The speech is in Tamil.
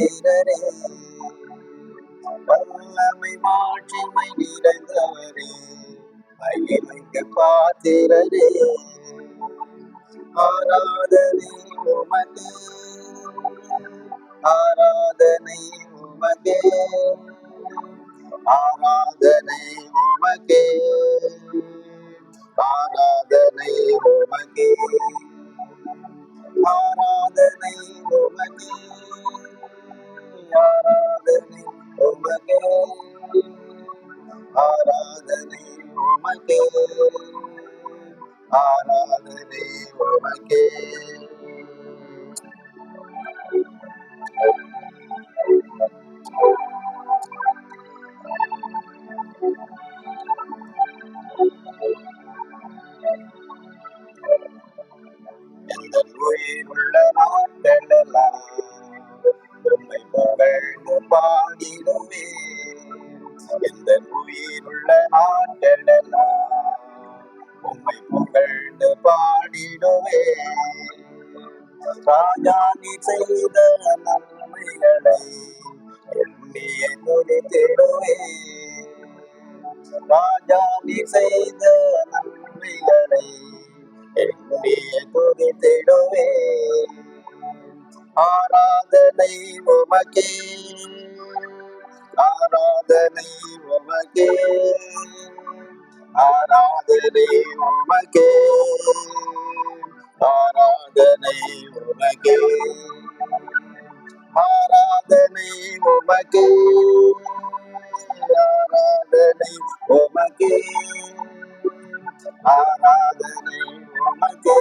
பாத்திரரே, வல்லமை மாட்சிமை நிறைந்தவரே, மகிமைக்கு பாத்திரரே, ஆராதனை உமக்கே, ஆராதனை உமக்கே, ஆராதனை உமக்கே, ஆராதனை உமக்கே, ஆராதனை உமக்கே, ஆராதனை உமக்கே, ஆராதனை உமக்கே, ஆராதனை உமக்கே. எந்த உயிருள்ள நாட்களெல்லாம் உம்மை புகழ்ந்து பாடிடுவே, எந்த உயிருள்ள நாட்களெல்லாம் உம்மை புகழ்ந்து பாடிடுவே, ராஜா நீ செய்த நன்மைகளை எண்ணிய துதித்திடுவே, ராஜா நீ செய்த நன்மைகளை எண்ணிய துதித்திடுவே, ஆராதனை உமக்கே, ஆராதனை உமக்கே, ஆராதனை உமக்கே, ஆராதனை உமக்கே, ஆராதனை உமக்கே, ஆராதனை உமக்கே, ஆராதனை உமக்கே,